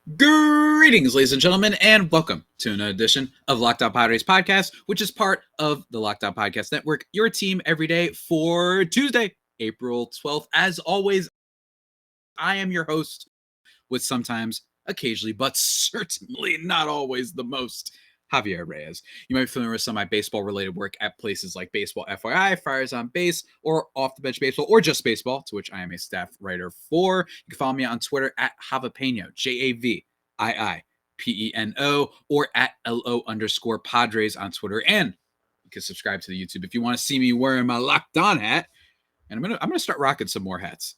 Greetings, ladies and gentlemen, and welcome to another edition of Locked On Padres podcast, which is part of the Locked On Podcast Network, your team every day for Tuesday, April 12th. As always, I am your host with sometimes, occasionally, but certainly not always the most, Javier Reyes. You might be familiar with some of my baseball-related work at places like Baseball FYI, Friars on Base, or Off the Bench Baseball, or just Baseball, to which I am a staff writer for. You can follow me on Twitter at Javapeno, JAVIIPENO, or at LO_Padres on Twitter. And you can subscribe to the YouTube if you want to see me wearing my Locked On hat. And I'm gonna start rocking some more hats.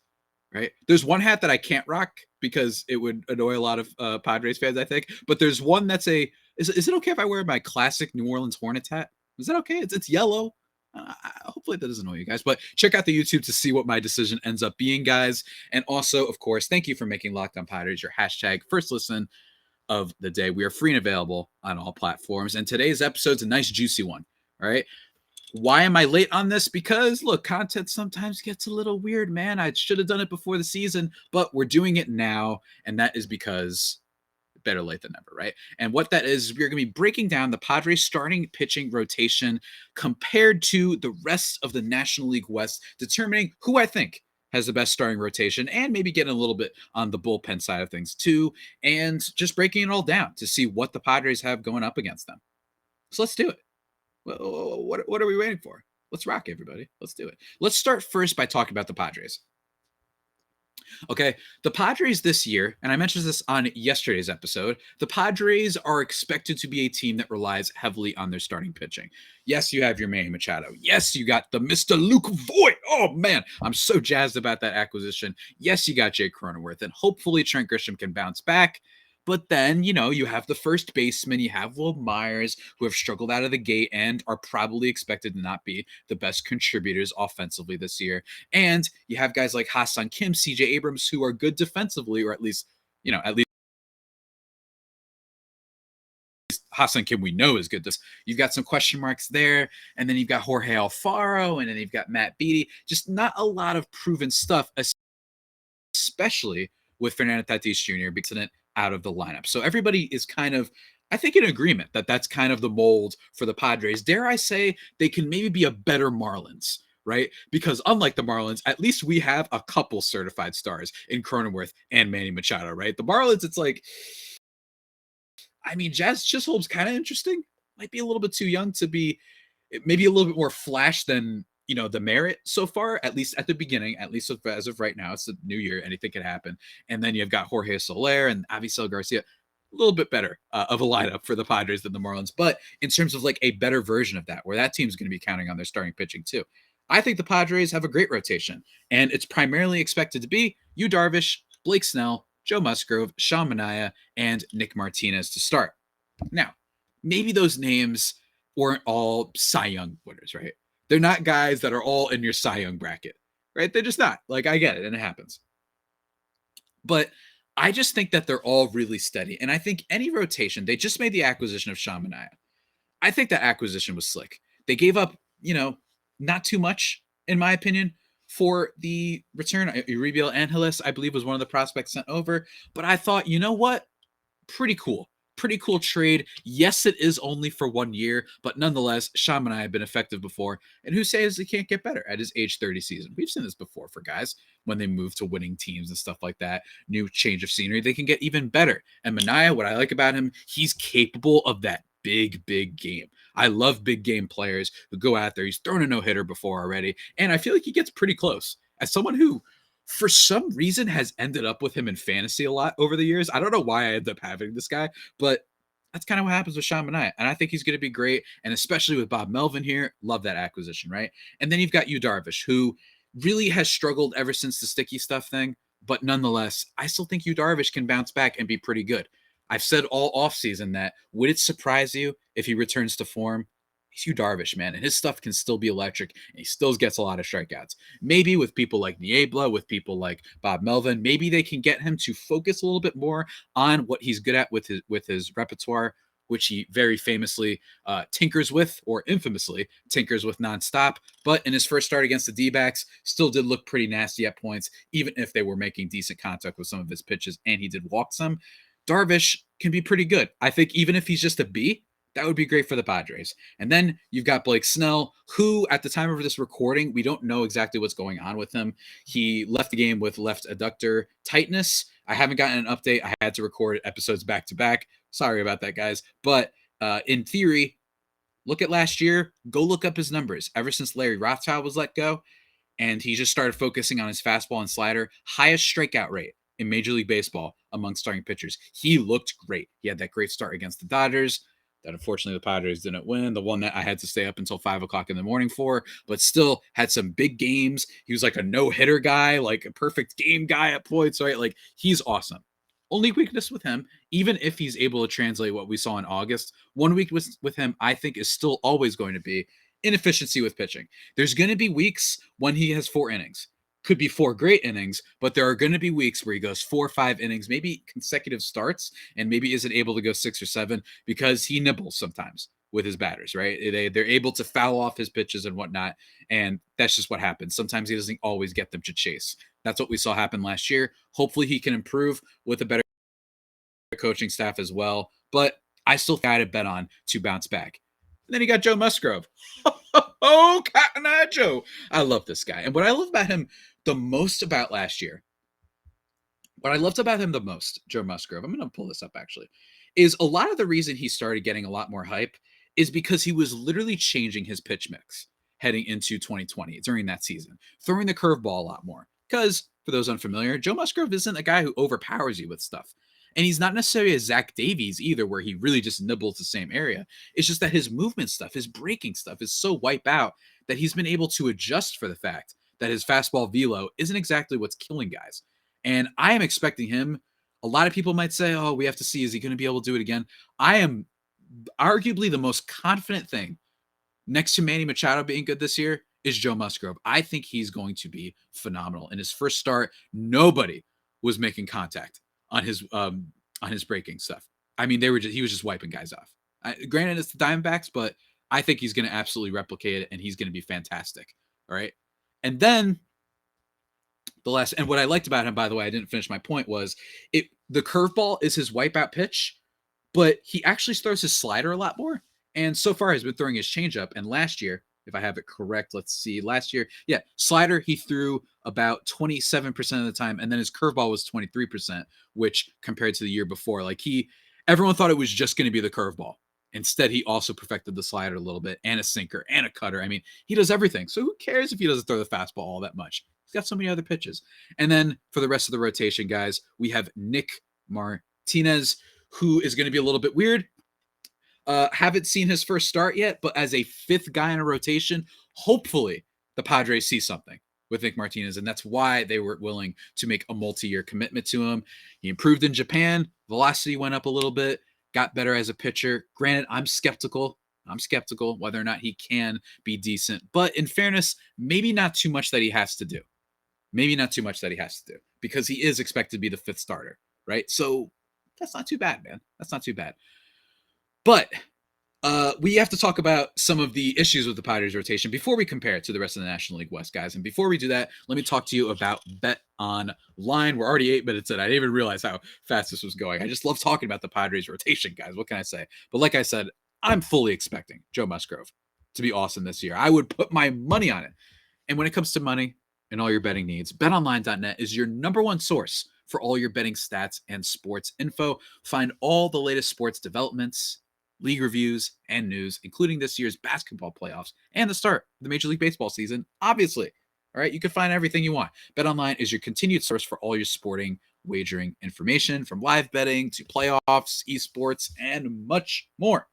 Right? There's one hat that I can't rock because it would annoy a lot of Padres fans, I think. But there's one that's a. Is it okay if I wear my classic New Orleans Hornets hat? Is that okay? It's yellow. Hopefully that doesn't annoy you guys. But check out the YouTube to see what my decision ends up being, guys. And also, of course, thank you for making Locked On Padres your hashtag first listen of the day. We are free and available on all platforms. And today's episode's a nice, juicy one. All right. Why am I late on this? Because look, content sometimes gets a little weird, man. I should have done it before the season, but we're doing it now. And that is because better late than never, right? And what that is, we're going to be breaking down the Padres starting pitching rotation compared to the rest of the National League West, determining who I think has the best starting rotation, and maybe getting a little bit on the bullpen side of things too, and just breaking it all down to see what the Padres have going up against them. So let's do it. What are we waiting for? Let's rock, everybody. Let's do it. Let's start first by talking about the Padres. Okay, the Padres this year, and I mentioned this on yesterday's episode, the Padres are expected to be a team that relies heavily on their starting pitching. Yes, you have your Manny Machado. Yes, you got the Mr. Luke Voigt. Oh, man, I'm so jazzed about that acquisition. Yes, you got Jake Cronenworth, and hopefully Trent Grisham can bounce back. But then, you have the first baseman, you have Will Myers, who have struggled out of the gate and are probably expected to not be the best contributors offensively this year. And you have guys like Ha-Seong Kim, CJ Abrams, who are good defensively, or at least Ha-Seong Kim we know is good. You've got some question marks there, and then you've got Jorge Alfaro, and then you've got Matt Beattie. Just not a lot of proven stuff, especially with Fernando Tatis Jr. being out of the lineup. So everybody is kind of, I think, in agreement that that's kind of the mold for the Padres. Dare I say they can maybe be a better Marlins, right? Because unlike the Marlins, at least we have a couple certified stars in Cronenworth and Manny Machado, right? The Marlins, it's like, I mean, Jazz Chisholm's kind of interesting. Might be a little bit too young to be, maybe a little bit more flash than the merit so far, at least at the beginning, at least as of right now. It's the new year, anything can happen. And then you've got Jorge Soler and Avisail Garcia, a little bit better of a lineup for the Padres than the Marlins. But in terms of like a better version of that, where that team's going to be counting on their starting pitching too, I think the Padres have a great rotation, and it's primarily expected to be Yu Darvish, Blake Snell, Joe Musgrove, Sean Manaea, and Nick Martinez to start. Now, maybe those names weren't all Cy Young winners, right? They're not guys that are all in your Cy Young bracket, right? They're just not. Like, I get it, and it happens. But I just think that they're all really steady. And I think any rotation, they just made the acquisition of Sean Manaea. I think that acquisition was slick. They gave up, not too much, in my opinion, for the return. Urias Angeles, I believe, was one of the prospects sent over. But I thought, you know what? Pretty cool. Pretty cool trade. Yes, it is only for 1 year, but nonetheless, Sean and I have been effective before. And who says he can't get better at his age 30 season? We've seen this before for guys when they move to winning teams and stuff like that. New change of scenery, they can get even better. And Manaea, what I like about him, he's capable of that big game. I love big game players who go out there. He's thrown a no-hitter before already, and I feel like he gets pretty close. As someone who for some reason has ended up with him in fantasy a lot over the years. I don't know why I ended up having this guy, but that's kind of what happens with Sean Manaea. And I think he's going to be great. And especially with Bob Melvin here, love that acquisition, right? And then you've got Yu Darvish, who really has struggled ever since the sticky stuff thing. But nonetheless, I still think Yu Darvish can bounce back and be pretty good. I've said all offseason that would it surprise you if he returns to form? He's Yu Darvish, man, and his stuff can still be electric, and he still gets a lot of strikeouts. Maybe with people like Niebla, with people like Bob Melvin, maybe they can get him to focus a little bit more on what he's good at with his repertoire, which he very famously tinkers with, or infamously tinkers with nonstop. But in his first start against the D-backs, still did look pretty nasty at points, even if they were making decent contact with some of his pitches, and he did walk some. Darvish can be pretty good. I think even if he's just a B, that would be great for the Padres. And then you've got Blake Snell, who at the time of this recording, we don't know exactly what's going on with him. He left the game with left adductor tightness. I haven't gotten an update. I had to record episodes back to back. Sorry about that, guys. But in theory, look at last year. Go look up his numbers. Ever since Larry Rothschild was let go, and he just started focusing on his fastball and slider, highest strikeout rate in Major League Baseball among starting pitchers. He looked great. He had that great start against the Dodgers that unfortunately the Padres didn't win, the one that I had to stay up until 5 o'clock in the morning for, but still had some big games. He was like a no-hitter guy, like a perfect game guy at points, right? Like, he's awesome. Only weakness with him, even if he's able to translate what we saw in August, one weakness with him, I think, is still always going to be inefficiency with pitching. There's going to be weeks when he has 4 innings. Could be 4 great innings, but there are going to be weeks where he goes 4 or 5 innings, maybe consecutive starts, and maybe isn't able to go 6 or 7 because he nibbles sometimes with his batters, right? They're able to foul off his pitches and whatnot, and that's just what happens. Sometimes he doesn't always get them to chase. That's what we saw happen last year. Hopefully he can improve with a better coaching staff as well, but I still got to bet on to bounce back. And then you got Joe Musgrove. Oh, Cotton Eye Joe. I love this guy. And what I love about him the most about last year, what I loved about him the most, Joe Musgrove, I'm going to pull this up actually, is a lot of the reason he started getting a lot more hype is because he was literally changing his pitch mix heading into 2020 during that season, throwing the curveball a lot more. Because for those unfamiliar, Joe Musgrove isn't a guy who overpowers you with stuff. And he's not necessarily a Zach Davies either, where he really just nibbles the same area. It's just that his movement stuff, his breaking stuff is so wipe out that he's been able to adjust for the fact that his fastball velo isn't exactly what's killing guys. And I am expecting him. A lot of people might say, oh, we have to see, is he going to be able to do it again? I am arguably the most confident thing next to Manny Machado being good this year is Joe Musgrove. I think he's going to be phenomenal. In his first start, nobody was making contact on his breaking stuff. I mean, he was just wiping guys off. Granted, it's the Diamondbacks, but I think he's going to absolutely replicate it, and he's going to be fantastic. All right, and then and what I liked about him, by the way, I didn't finish my point, was the curveball is his wipeout pitch, but he actually throws his slider a lot more. And so far, he's been throwing his changeup. And last year, if I have it correct, let's see. Last year, slider he threw about 27% of the time, and then his curveball was 23%, which compared to the year before, everyone thought it was just going to be the curveball. Instead, he also perfected the slider a little bit, and a sinker, and a cutter. I mean, he does everything. So who cares if he doesn't throw the fastball all that much? He's got so many other pitches. And then for the rest of the rotation, guys, we have Nick Martinez, who is going to be a little bit weird. Haven't seen his first start yet, but as a 5th guy in a rotation, hopefully the Padres see something with Nick Martinez, and that's why they were willing to make a multi-year commitment to him. He improved in Japan. Velocity went up a little bit, got better as a pitcher. Granted, I'm skeptical whether or not he can be decent, but in fairness, maybe not too much that he has to do. Because he is expected to be the 5th starter, right? So that's not too bad, man. That's not too bad. But we have to talk about some of the issues with the Padres rotation before we compare it to the rest of the National League West, guys. And before we do that, let me talk to you about Bet Online. We're already 8 minutes in. I didn't even realize how fast this was going. I just love talking about the Padres rotation, guys. What can I say? But like I said, I'm fully expecting Joe Musgrove to be awesome this year. I would put my money on it. And when it comes to money and all your betting needs, betonline.net is your number one source for all your betting stats and sports info. Find all the latest sports developments, league reviews, and news, including this year's basketball playoffs and the start of the Major League Baseball season, obviously. All right, you can find everything you want. BetOnline is your continued source for all your sporting wagering information, from live betting to playoffs, esports, and much more.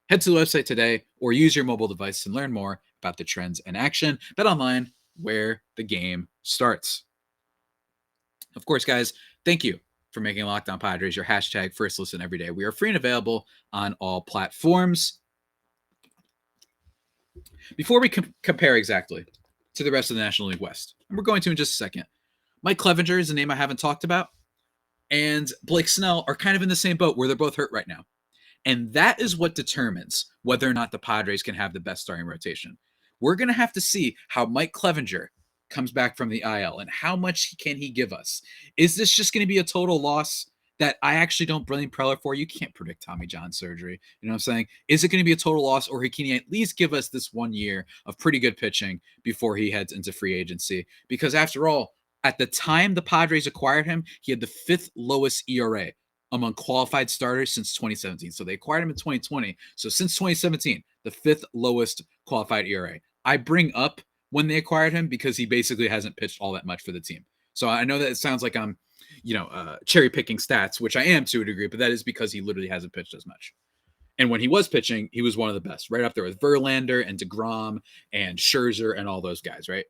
Head to the website today or use your mobile device to learn more about the trends in action. BetOnline, where the game starts. Of course, guys, thank you for making Locked On Padres your hashtag first listen every day. We are free and available on all platforms. Before we compare exactly to the rest of the National League West, and we're going to in just a second, Mike Clevenger is a name I haven't talked about, and Blake Snell are kind of in the same boat where they're both hurt right now. And that is what determines whether or not the Padres can have the best starting rotation. We're going to have to see how Mike Clevenger comes back from the IL and how much can he give us. Is this just going to be a total loss that I actually don't blame Preller for. You can't predict Tommy John surgery. You know what I'm saying? Is it going to be a total loss, or can he at least give us this 1 year of pretty good pitching before he heads into free agency? Because after all, at the time the Padres acquired him, he had the 5th lowest ERA among qualified starters since 2017. So they acquired him in 2020. So since 2017, the 5th lowest qualified ERA. I bring up when they acquired him because he basically hasn't pitched all that much for the team. So I know that it sounds like I'm, cherry picking stats, which I am to a degree, but that is because he literally hasn't pitched as much. And when he was pitching, he was one of the best, right up there with Verlander and DeGrom and Scherzer and all those guys, right?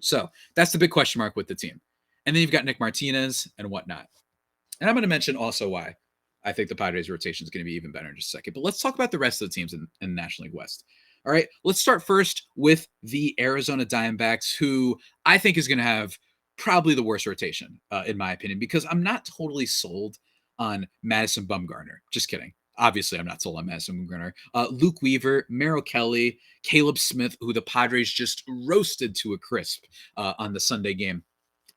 So that's the big question mark with the team. And then you've got Nick Martinez and whatnot. And I'm going to mention also why I think the Padres rotation is going to be even better in just a second. But let's talk about the rest of the teams in the National League West. All right, let's start first with the Arizona Diamondbacks, who I think is going to have probably the worst rotation, in my opinion, because I'm not totally sold on Madison Bumgarner. Just kidding. Obviously, I'm not sold on Madison Bumgarner. Luke Weaver, Merrill Kelly, Caleb Smith, who the Padres just roasted to a crisp on the Sunday game.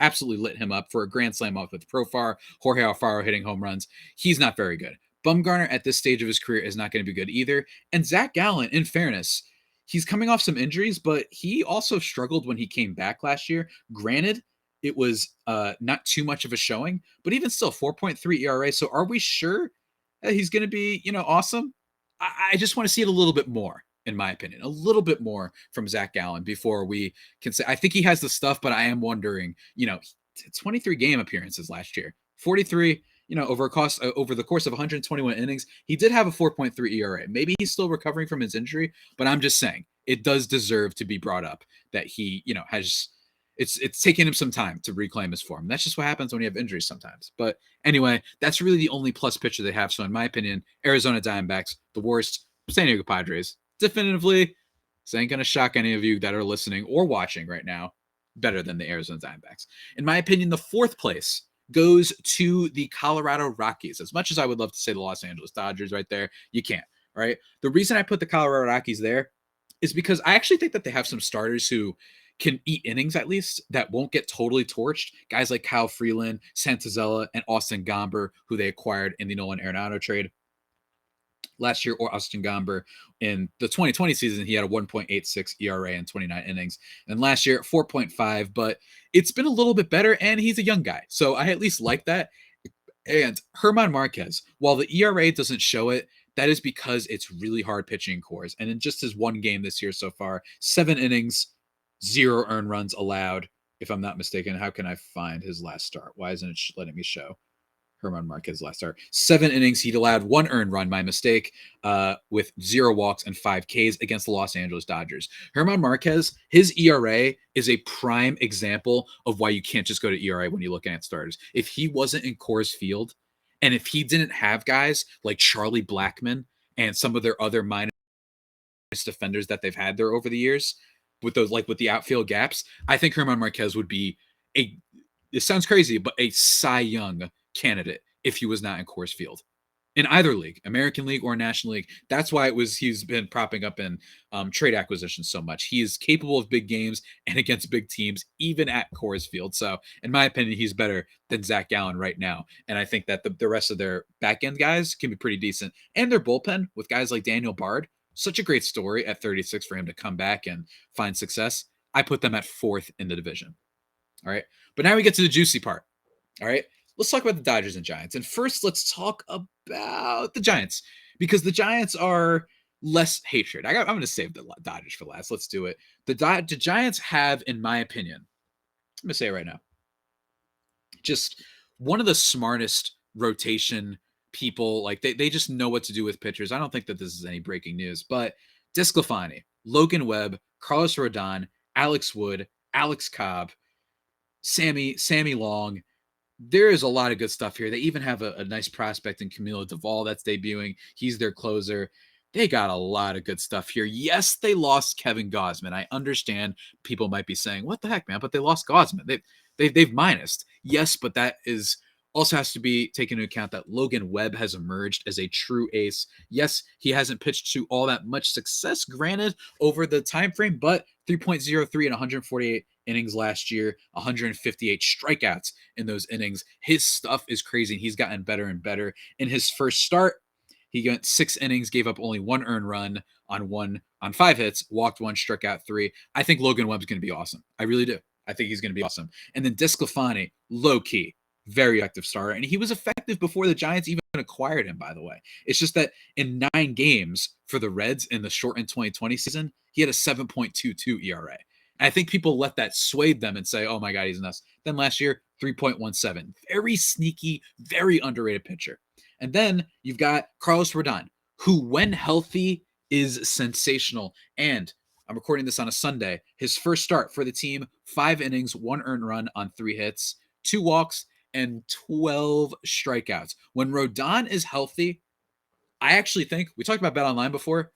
Absolutely lit him up for a grand slam off with Profar. Jorge Alfaro hitting home runs. He's not very good. Bumgarner at this stage of his career is not going to be good either. And Zach Gallen, in fairness, he's coming off some injuries, but he also struggled when he came back last year. Granted, it was not too much of a showing, but even still, 4.3 ERA. So are we sure that he's going to be, awesome? I just want to see it a little bit more, in my opinion, a little bit more from Zach Gallen before we can say. I think he has the stuff, but I am wondering, 23 game appearances last year, 43, over the course of 121 innings. He did have a 4.3 ERA. Maybe he's still recovering from his injury, but I'm just saying it does deserve to be brought up that he, has. It's taking him some time to reclaim his form. That's just what happens when you have injuries sometimes. But anyway, that's really the only plus pitcher they have. So in my opinion, Arizona Diamondbacks, the worst. San Diego Padres, definitively, this ain't going to shock any of you that are listening or watching right now, better than the Arizona Diamondbacks. In my opinion, the 4th place goes to the Colorado Rockies. As much as I would love to say the Los Angeles Dodgers right there, you can't, right? The reason I put the Colorado Rockies there is because I actually think that they have some starters who can eat innings at least, that won't get totally torched. Guys like Kyle Freeland, Santazella, and Austin Gomber, who they acquired in the Nolan Arenado trade last year, or Austin Gomber in the 2020 season. He had a 1.86 ERA in 29 innings. And last year, 4.5, but it's been a little bit better, and he's a young guy. So I at least like that. And German Marquez, while the ERA doesn't show it, that is because it's really hard pitching cores. And in just his one game this year so far, 7 innings, 0 earned runs allowed. If I'm not mistaken, how can I find his last start? Why isn't it letting me show German Marquez last start? 7 innings, he'd allowed 1 earned run, my mistake, with 0 walks and 5 Ks against the Los Angeles Dodgers. German Marquez, his ERA is a prime example of why you can't just go to ERA when you're looking at starters. If he wasn't in Coors Field, and if he didn't have guys like Charlie Blackmon and some of their other minor defenders that they've had there over the years, with the outfield gaps, I think German Marquez would be it sounds crazy, but a Cy Young candidate if he was not in Coors Field. In either league, American League or National League. That's why he's been propping up in trade acquisitions so much. He is capable of big games and against big teams, even at Coors Field. So, in my opinion, he's better than Zach Gallen right now. And I think that the rest of their back end guys can be pretty decent. And their bullpen with guys like Daniel Bard, such a great story at 36 for him to come back and find success. I put them at 4th in the division. All right. But now we get to the juicy part. All right. Let's talk about the Dodgers and Giants. And first, let's talk about the Giants, because the Giants are less hatred. I'm going to save the Dodgers for last. Let's do it. The Giants have, in my opinion, I'm going to say it right now, just one of the smartest rotation people. Like they just know what to do with pitchers. I don't think that this is any breaking news, but DeSclafani, Logan Webb, Carlos Rodon, Alex Wood, Alex Cobb, Sammy Long. There is a lot of good stuff here. They even have a nice prospect in Camilo Duvall that's debuting. He's their closer. They got a lot of good stuff here. Yes, they lost Kevin Gausman. I understand people might be saying, "What the heck, man?" But they lost Gausman. They've minused. Yes, but that is Also has to be taken into account that Logan Webb has emerged as a true ace. Yes, he hasn't pitched to all that much success, granted, over the time frame, but 3.03 in 148 innings last year, 158 strikeouts in those innings. His stuff is crazy. He's gotten better and better. In his first start, he went 6 innings, gave up only 1 earned run on 5 hits, walked 1, struck out 3. I think Logan Webb's going to be awesome. I really do. I think he's going to be awesome. And then DeSclafani, low key, very effective starter. And he was effective before the Giants even acquired him, by the way. It's just that in 9 games for the Reds in the shortened 2020 season, he had a 7.22 ERA. And I think people let that sway them and say, oh my God, he's nuts. Then last year, 3.17. Very sneaky, very underrated pitcher. And then you've got Carlos Rodon, who, when healthy, is sensational. And I'm recording this on a Sunday. His first start for the team, 5 innings, 1 earned run on 3 hits, 2 walks, and 12 strikeouts. When Rodon is healthy, I actually think, we talked about Bet Online before,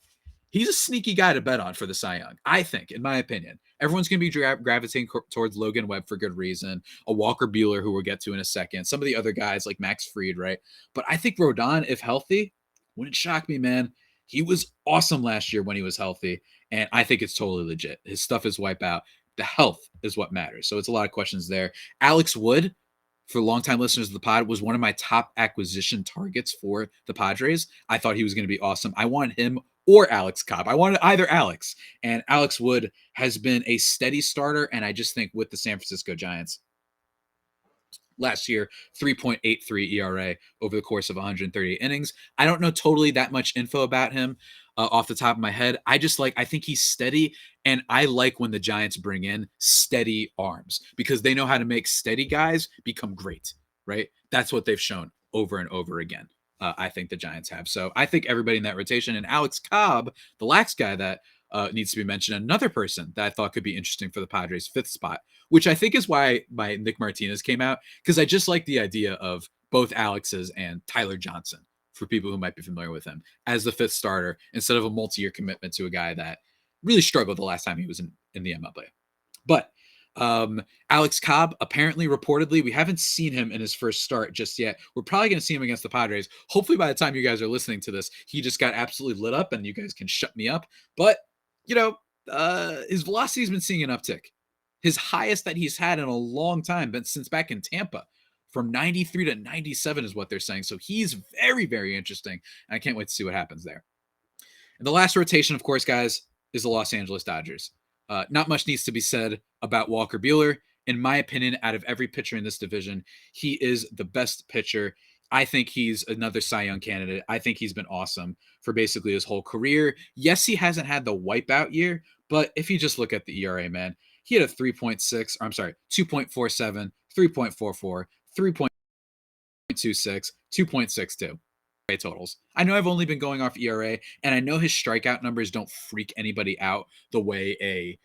he's a sneaky guy to bet on for the Cy Young, I think, in my opinion. Everyone's going to be gravitating towards Logan Webb for good reason, a Walker Buehler, who we'll get to in a second, some of the other guys like Max Fried, right? But I think Rodon, if healthy, wouldn't shock me, man. He was awesome last year when he was healthy, and I think it's totally legit. His stuff is wipe out. The health is what matters. So it's a lot of questions there. Alex Wood, for longtime listeners of the pod, was one of my top acquisition targets for the Padres. I thought he was going to be awesome. I wanted him or Alex Cobb. I wanted either Alex. And Alex Wood has been a steady starter, and I just think with the San Francisco Giants, last year, 3.83 ERA over the course of 138 innings. I don't know totally that much info about him off the top of my head. I think he's steady, and I like when the Giants bring in steady arms because they know how to make steady guys become great, right? That's what they've shown over and over again. I think the Giants have. So I think everybody in that rotation, and Alex Cobb, the lax guy that needs to be mentioned, another person that I thought could be interesting for the Padres' 5th spot, which I think is why my Nick Martinez came out, because I just like the idea of both Alex's and Tyler Johnson, for people who might be familiar with him, as the 5th starter instead of a multi-year commitment to a guy that really struggled the last time he was in the MLB. But Alex Cobb, apparently, reportedly, we haven't seen him in his first start just yet. We're probably going to see him against the Padres. Hopefully, by the time you guys are listening to this, he just got absolutely lit up and you guys can shut me up. But, his velocity's been seeing an uptick. His highest that he's had in a long time, but since back in Tampa, from 93 to 97 is what they're saying. So he's very, very interesting. And I can't wait to see what happens there. And the last rotation, of course, guys, is the Los Angeles Dodgers. Not much needs to be said about Walker Buehler. In my opinion, out of every pitcher in this division, he is the best pitcher. I think he's another Cy Young candidate. I think he's been awesome for basically his whole career. Yes, he hasn't had the wipeout year, but if you just look at the ERA, man, he had a 2.47, 3.44, 3.26, 2.62 totals. I know I've only been going off ERA, and I know his strikeout numbers don't freak anybody out the way a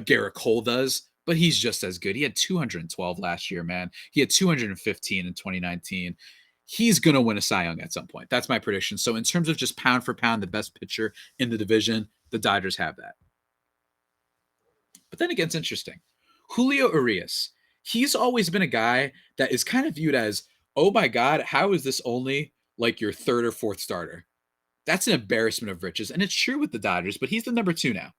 Garrett Cole does, but he's just as good. He had 212 last year, man. He had 215 in 2019. He's going to win a Cy Young at some point. That's my prediction. So in terms of just pound for pound, the best pitcher in the division, the Dodgers have that. But then it gets interesting. Julio Urias, he's always been a guy that is kind of viewed as, oh my God, how is this only like your 3rd or 4th starter? That's an embarrassment of riches. And it's true with the Dodgers, but he's the number 2 now.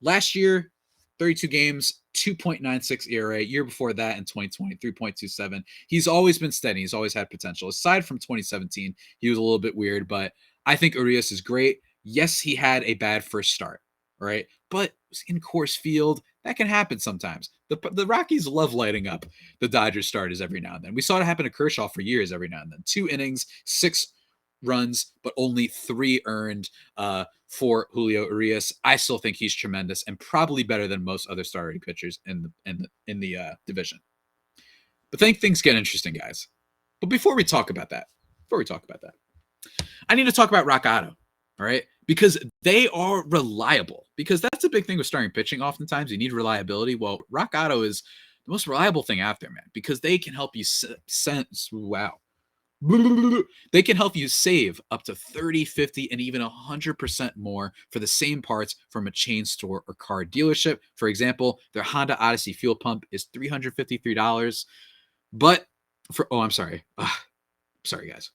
Last year, 32 games, 2.96 ERA. Year before that in 2020, 3.27. He's always been steady. He's always had potential. Aside from 2017, he was a little bit weird, but I think Urias is great. Yes, he had a bad first start, right? But in Coors Field, that can happen sometimes. The Rockies love lighting up the Dodgers starters every now and then. We saw it happen to Kershaw for years every now and then. 2 innings, 6 runs, but only 3 earned for Julio Urias. I still think he's tremendous and probably better than most other starting pitchers in the division. But then things get interesting, guys. But before we talk about that, I need to talk about Rock Auto, all right? Because they are reliable. Because that's a big thing with starting pitching. Oftentimes, you need reliability. Well, Rock Auto is the most reliable thing out there, man, because they can help you They can help you save up to 30, 50, and even 100% more for the same parts from a chain store or car dealership. For example, their Honda Odyssey fuel pump is $353, but I'm sorry. Sorry, guys.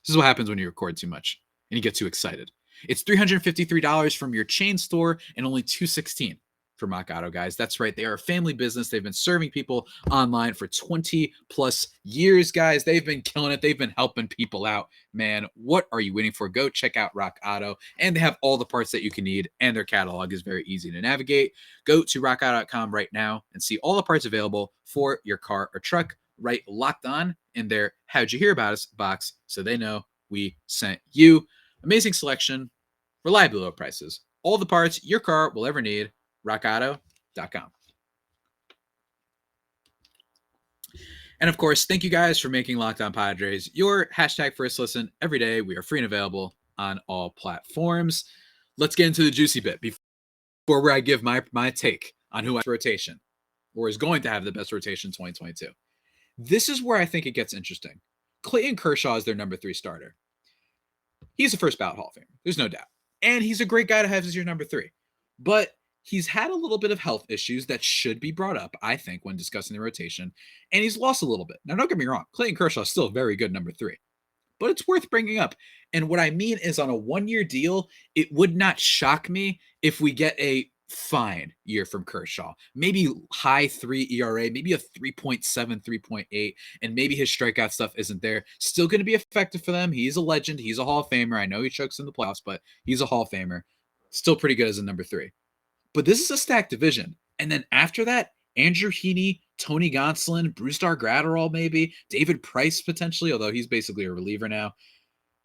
This is what happens when you record too much and you get too excited. It's $353 from your chain store and only $216 for Rock Auto, guys. That's right. They are a family business. They've been serving people online for 20 plus years, guys. They've been killing it. They've been helping people out. Man, what are you waiting for? Go check out Rock Auto. And they have all the parts that you can need, and their catalog is very easy to navigate. Go to rockauto.com right now and see all the parts available for your car or truck. Right, Locked On in their How'd You Hear About Us box so they know we sent you. Amazing selection, reliably low prices, all the parts your car will ever need. rockauto.com. And of course, thank you guys for making Locked On Padres your hashtag first listen every day. We are free and available on all platforms. Let's get into the juicy bit before where I give my take on who has rotation or is going to have the best rotation in 2022. This is where I think it gets interesting. Clayton Kershaw is their number 3 starter. He's a first ballot Hall of Famer. There's no doubt. And he's a great guy to have as your number 3. But he's had a little bit of health issues that should be brought up, I think, when discussing the rotation. And he's lost a little bit. Now, don't get me wrong. Clayton Kershaw is still a very good number 3. But it's worth bringing up. And what I mean is on a 1-year deal, it would not shock me if we get a fine year from Kershaw. Maybe high 3 ERA, maybe a 3.7, 3.8, and maybe his strikeout stuff isn't there. Still going to be effective for them. He's a legend. He's a Hall of Famer. I know he chokes in the playoffs, but he's a Hall of Famer. Still pretty good as a number 3. But this is a stacked division. And then after that, Andrew Heaney, Tony Gonsolin, Brusdar Graterol maybe, David Price potentially, although he's basically a reliever now.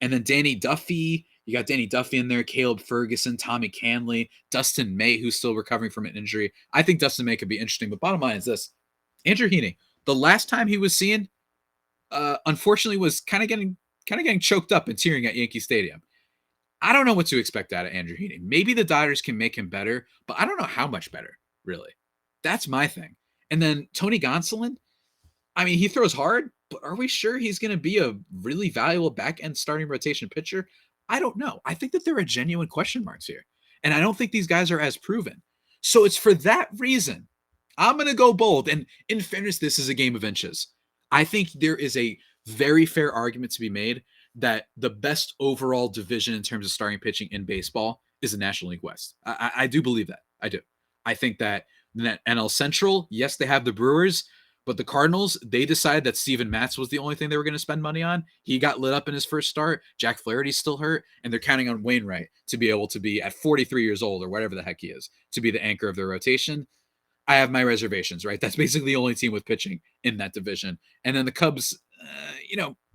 And then Danny Duffy. You got Danny Duffy in there, Caleb Ferguson, Tommy Canley, Dustin May, who's still recovering from an injury. I think Dustin May could be interesting, but bottom line is this. Andrew Heaney, the last time he was seen, unfortunately, was kind of getting choked up and tearing at Yankee Stadium. I don't know what to expect out of Andrew Heaney. Maybe the Dodgers can make him better, but I don't know how much better, really. That's my thing. And then Tony Gonsolin, I mean, he throws hard, but are we sure he's going to be a really valuable back-end starting rotation pitcher? I don't know. I think that there are genuine question marks here. And I don't think these guys are as proven. So it's for that reason I'm going to go bold. And in fairness, this is a game of inches. I think there is a very fair argument to be made that the best overall division in terms of starting pitching in baseball is the National League West. I do believe that. I do. I think that NL Central, yes, they have the Brewers, but the Cardinals, they decided that Steven Matz was the only thing they were going to spend money on. He got lit up in his first start. Jack Flaherty's still hurt, and they're counting on Wainwright to be able to be at 43 years old or whatever the heck he is to be the anchor of their rotation. I have my reservations, right? That's basically the only team with pitching in that division. And then the Cubs,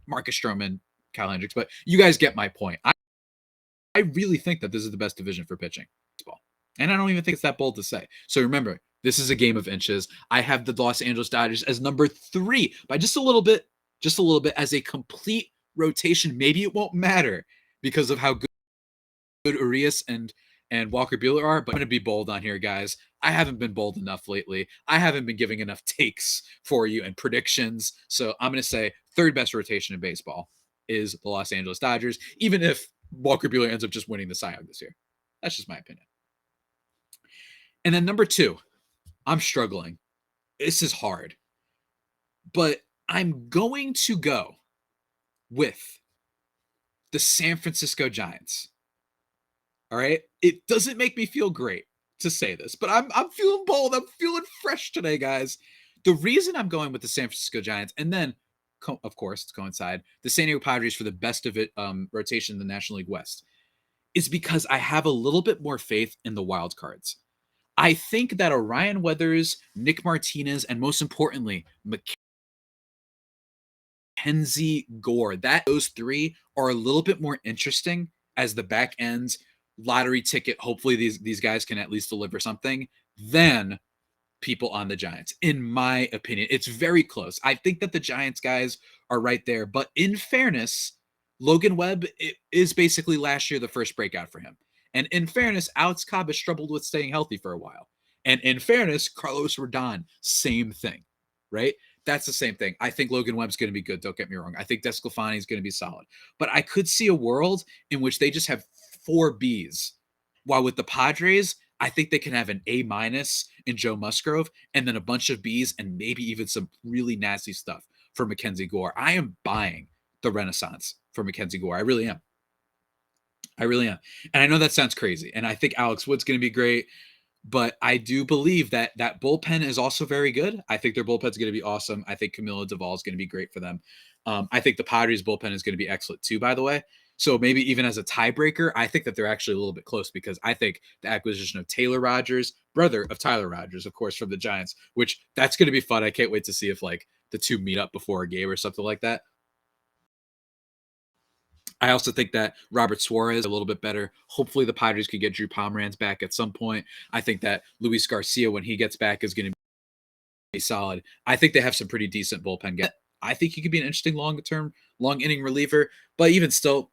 Marcus Stroman, Kyle Hendricks, but you guys get my point. I really think that this is the best division for pitching baseball. And I don't even think it's that bold to say. So remember, this is a game of inches. I have the Los Angeles Dodgers as number 3 by just a little bit as a complete rotation. Maybe it won't matter because of how good Urias and Walker Buehler are, but I'm going to be bold on here, guys. I haven't been bold enough lately. I haven't been giving enough takes for you and predictions. So I'm going to say third best rotation in baseball is the Los Angeles Dodgers, even if Walker Buehler ends up just winning the Cy Young this year. That's just my opinion. And then number 2, I'm struggling. This is hard. But I'm going to go with the San Francisco Giants. All right? It doesn't make me feel great to say this, but I'm feeling bold. I'm feeling fresh today, guys. The reason I'm going with the San Francisco Giants, and then, of course, to coincide, the San Diego Padres for the best of it rotation in the National League West, is because I have a little bit more faith in the wild cards. I think that Orion Weathers, Nick Martinez, and most importantly, Mackenzie Gore, those 3 are a little bit more interesting as the back end lottery ticket. Hopefully these guys can at least deliver something than people on the Giants. In my opinion, it's very close. I think that the Giants guys are right there, but in fairness, Logan Webb is basically last year the first breakout for him. And in fairness, Alex Cobb has struggled with staying healthy for a while. And in fairness, Carlos Rodon, same thing, right? That's the same thing. I think Logan Webb's going to be good. Don't get me wrong. I think Desclafani is going to be solid. But I could see a world in which they just have 4 Bs. While with the Padres, I think they can have an A- in Joe Musgrove and then a bunch of Bs and maybe even some really nasty stuff for Mackenzie Gore. I am buying the renaissance for Mackenzie Gore. I really am. I really am. And I know that sounds crazy. And I think Alex Wood's going to be great. But I do believe that that bullpen is also very good. I think their bullpen is going to be awesome. I think Camilo Doval is going to be great for them. I think the Padres bullpen is going to be excellent too, by the way. So maybe even as a tiebreaker, I think that they're actually a little bit close because I think the acquisition of Taylor Rogers, brother of Tyler Rogers, of course, from the Giants, which that's going to be fun. I can't wait to see if like the two meet up before a game or something like that. I also think that Robert Suarez is a little bit better. Hopefully, the Padres could get Drew Pomeranz back at some point. I think that Luis Garcia, when he gets back, is going to be solid. I think they have some pretty decent bullpen guys. I think he could be an interesting long-term, long-inning reliever. But even still,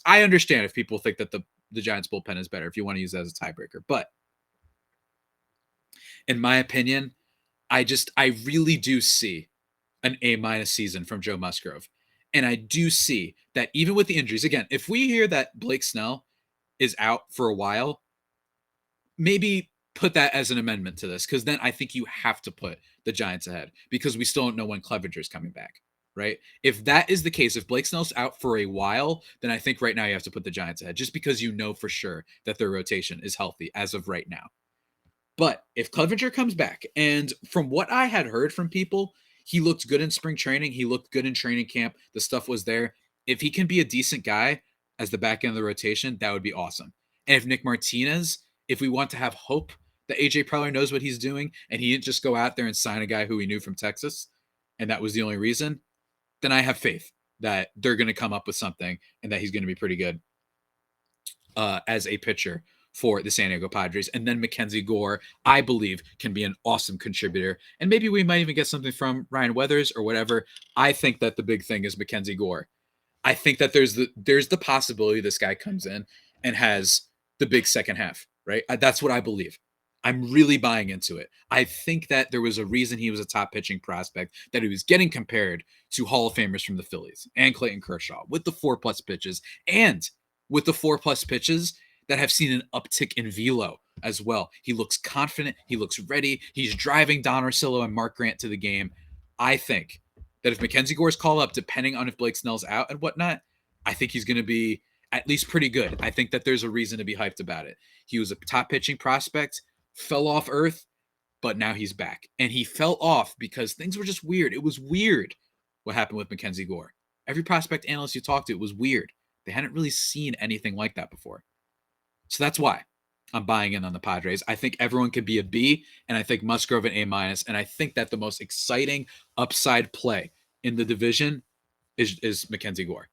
I understand if people think that the Giants bullpen is better if you want to use that as a tiebreaker. But in my opinion, I really do see an A- season from Joe Musgrove. And I do see that even with the injuries, again, if we hear that Blake Snell is out for a while, maybe put that as an amendment to this, because then I think you have to put the Giants ahead because we still don't know when Clevenger's coming back, right? If that is the case, if Blake Snell's out for a while, then I think right now you have to put the Giants ahead just because you know for sure that their rotation is healthy as of right now. But if Clevenger comes back, and from what I had heard from people, he looked good in spring training. He looked good in training camp. The stuff was there. If he can be a decent guy as the back end of the rotation, that would be awesome. And if Nick Martinez, if we want to have hope that AJ Preller knows what he's doing and he didn't just go out there and sign a guy who he knew from Texas, and that was the only reason, then I have faith that they're going to come up with something and that he's going to be pretty good as a pitcher for the San Diego Padres. And then Mackenzie Gore, I believe, can be an awesome contributor. And maybe we might even get something from Ryan Weathers or whatever. I think that the big thing is Mackenzie Gore. I think that there's the possibility this guy comes in and has the big second half, right? That's what I believe. I'm really buying into it. I think that there was a reason he was a top pitching prospect, that he was getting compared to Hall of Famers from the Phillies and Clayton Kershaw with the 4+ pitches and with the 4+ pitches that have seen an uptick in velo as well. He looks confident. He looks ready. He's driving Don Orsillo and Mark Grant to the game. I think that if Mackenzie Gore's called up, depending on if Blake Snell's out and whatnot, I think he's going to be at least pretty good. I think that there's a reason to be hyped about it. He was a top pitching prospect, fell off earth, but now he's back. And he fell off because things were just weird. It was weird what happened with Mackenzie Gore. Every prospect analyst you talked to, it was weird. They hadn't really seen anything like that before. So that's why I'm buying in on the Padres. I think everyone could be a B, and I think Musgrove an A-. And I think that the most exciting upside play in the division is Mackenzie Gore.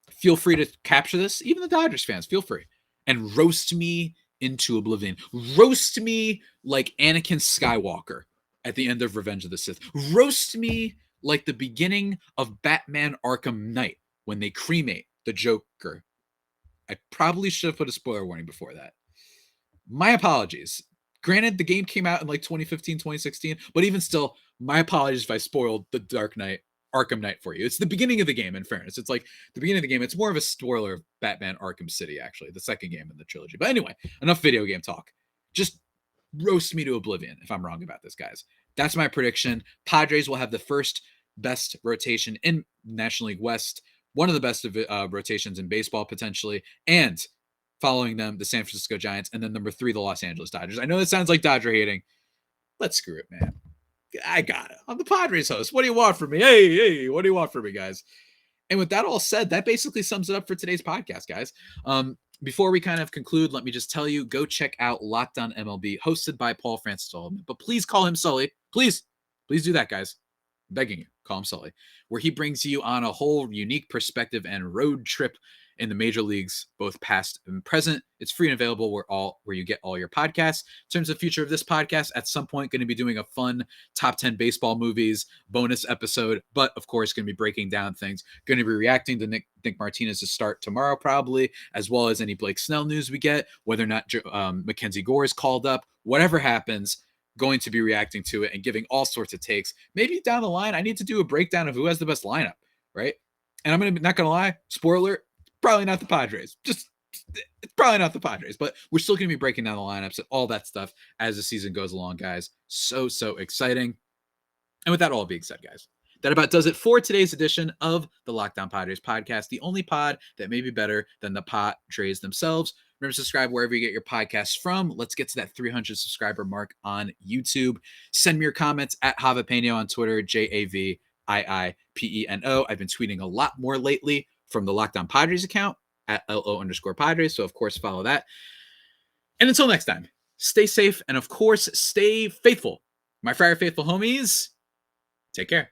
Feel free to capture this. Even the Dodgers fans, feel free. And roast me into oblivion. Roast me like Anakin Skywalker at the end of Revenge of the Sith. Roast me like the beginning of Batman Arkham Knight when they cremate the Joker. I probably should have put a spoiler warning before that. My apologies. Granted, the game came out in like 2015, 2016, but even still, my apologies if I spoiled the Dark Knight, Arkham Knight for you. It's the beginning of the game, in fairness. It's like the beginning of the game. It's more of a spoiler of Batman Arkham City, actually, the second game in the trilogy. But anyway, enough video game talk. Just roast me to oblivion if I'm wrong about this, guys. That's my prediction. Padres will have the first best rotation in National League West, one of the best rotations in baseball, potentially, and following them, the San Francisco Giants, and then number 3, the Los Angeles Dodgers. I know that sounds like Dodger hating. Let's screw it, man. I got it. I'm the Padres host. What do you want from me? Hey, what do you want from me, guys? And with that all said, that basically sums it up for today's podcast, guys. Before we kind of conclude, let me just tell you, go check out Locked On MLB, hosted by Paul Francis Altman. But please call him Sully. Please do that, guys. I'm begging you, call him Sully, where he brings you on a whole unique perspective and road trip in the major leagues, both past and present. It's free and available where you get all your podcasts. In terms of the future of this podcast, at some point going to be doing a fun top 10 baseball movies bonus episode, but of course going to be breaking down things. Going to be reacting to Nick Martinez's start tomorrow probably, as well as any Blake Snell news we get, whether or not Mackenzie Gore is called up, whatever happens, going to be reacting to it and giving all sorts of takes. Maybe down the line, I need to do a breakdown of who has the best lineup, right? And I'm not going to lie, spoiler, probably not the Padres. It's probably not the Padres, but we're still going to be breaking down the lineups and all that stuff as the season goes along, guys. So exciting. And with that all being said, guys, That about does it for today's edition of the Locked On Padres podcast, the only pod that may be better than the Padres themselves. Remember to subscribe wherever you get your podcasts from. Let's get to that 300 subscriber mark on YouTube. Send me your comments at Javapeno on Twitter, JAVIIPENO. I've been tweeting a lot more lately from the Locked On Padres account at LO_Padres. So, of course, follow that. And until next time, stay safe and, of course, stay faithful. My Friar Faithful homies, take care.